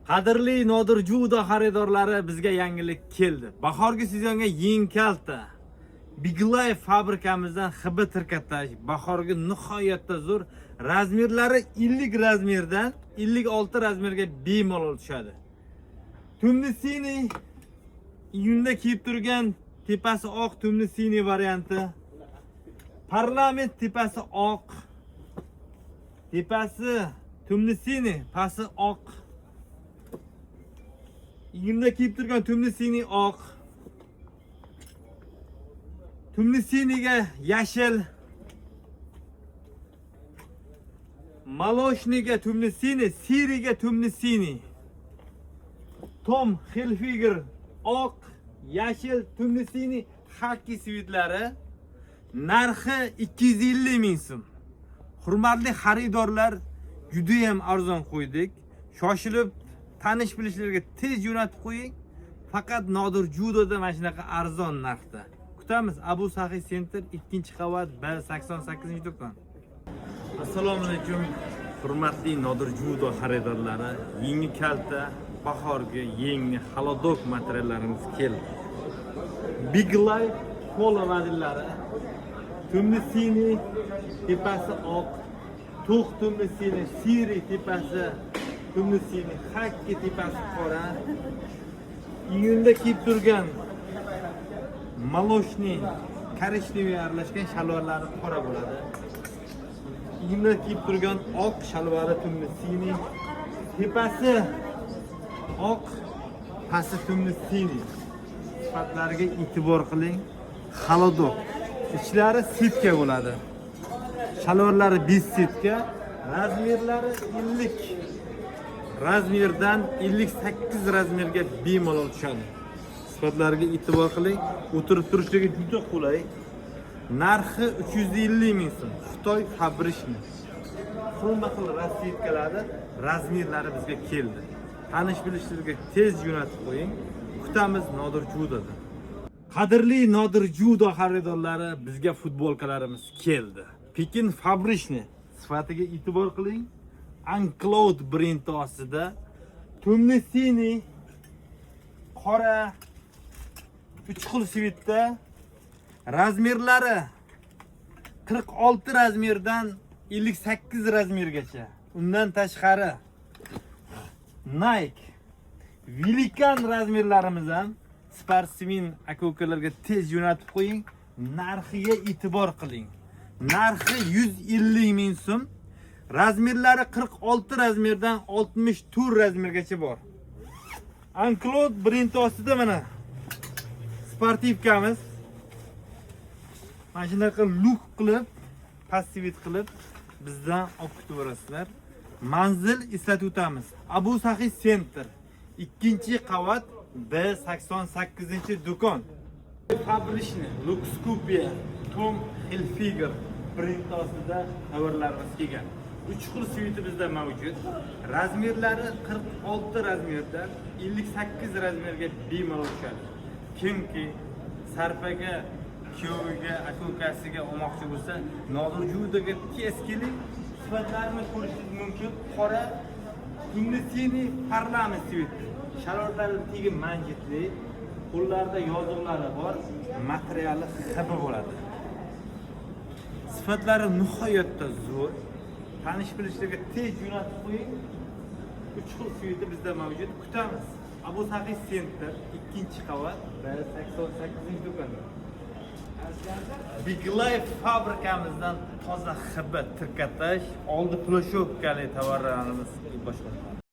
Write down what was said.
Qadrli Nodir Judo xaridorlari, bizga yangilik keldi. Bahorgi sezonga yeng kalta Big Life fabrikamizdan hibit trikotaj bahorgi nihoyatda zo'r razmerlari 50 razmerdan 56 razmerga bemalol tushadi. Tumni sini iyunda kiyib turgan tepasi oq tumni sini varianti. Parlament tepasi oq. Tepasi tumni sini, pasi oq. Iyunda kiyib turgan tumni sini oq. Tumni siniga yashil. Maloshniga tumni sini, siriga tumni sini. Tom Hilfiger oq, yashil tumni sini xaki svitlari. Narxi 250 ming so'm. Hurmatli xaridorlar, juda ham arzon qo'ydik. Shoshilib tanish bilishlarga tez jo'natib qo'ying. Faqat Nodir Judoda mana shunaqa arzon narxda. Kutamiz. Abu Sahiy Center 2-qavat B88-do'kon. Assalomu alaykum. Hurmatli Nodir Judo xaridorlari, yangi kalta bahorgi yangi halodok materiallarimiz keldi. Big Life polo modellari. Tumni sini tepasi oq, to'q tumni sini, siri tepasi tumni sini, hakki tepasi qora. Iyunda kiyib turgan maloshni, korishniy aralashgan shalvarlari qora bo'ladi. Iyunda kiyib turgan oq shalvari tumni sini, tepasi oq, pasti tumni sini. Sifatlariga e'tibor qiling. Halodok. İçlari sitka bo'ladi. Shalvarlari 5 sitka, razmerlari 50. Razmerdan 58 razmerga bemalol tushadi. Sifatlariga e'tibor qiling. O'tirib turishligi juda qulay. Narxi 350 ming so'm. Xitoy fabrikni. Xilma-xil rasitkalarda razmerlari bizga keldi. Tanish bilishlarga tez jo'natib qo'ying. Kutamiz Nodir Judoda. Qadrli Nodir Judo xaridorlari, bizga futbolkalarimiz keldi. Pekin fabrikni sifatiga e'tibor qiling. Uncloud brendi ostida tumni sini qora 3 xil svitda, razmerlari 46 razmerdan 58 razmergacha. Undan tashqari Nike Velikan razmerlarimiz ham sportsmen aka-ukalarga tez jo'natib qo'ying. Narxiga e'tibor qiling. Narxi 150 ming so'm. Razmerlari 46 razmerdan 64 razmergacha bor. Uncloud brendi ostida mana sportivkamiz. Mana shunaqa look qilib, passivit qilib bizdan olib kutaverasizlar. Manzil eslatib o'tamiz. Abu Sahiy Center 2-qavat B88-do'kon. Fabrikni Lux Coupe Tom Hilfiger brendi ostida tovarlarimiz kelgan. 3 xil sviti bizda mavjud. Razmerlari 46 razmerdan 58 razmerga bemalol tushadi. Kimki sarpaga, kuyoviga, aka-ukasiga olmoqchi bo'lsa, Nodir Judoga tez keling. Sifatlarini ko'rishingiz mumkin. Qora tumni sini parlament sviti. Shalvarlari tegi manjitli, qo'llarida yozuqlari bor, materiali hibi bo'ladi. Sifatlari nihoyatda zo'r. Tanish bilishlarga tez jo'natib qo'ying. 3 xil sviti bizda mavjud. Kutamiz. Abu Sahiy Center 2-qavat B88-do'kon. Big Life fabrikamizdan toza hibi trikotaj, oldi ploshovkali tovarlarimiz boshlanadi.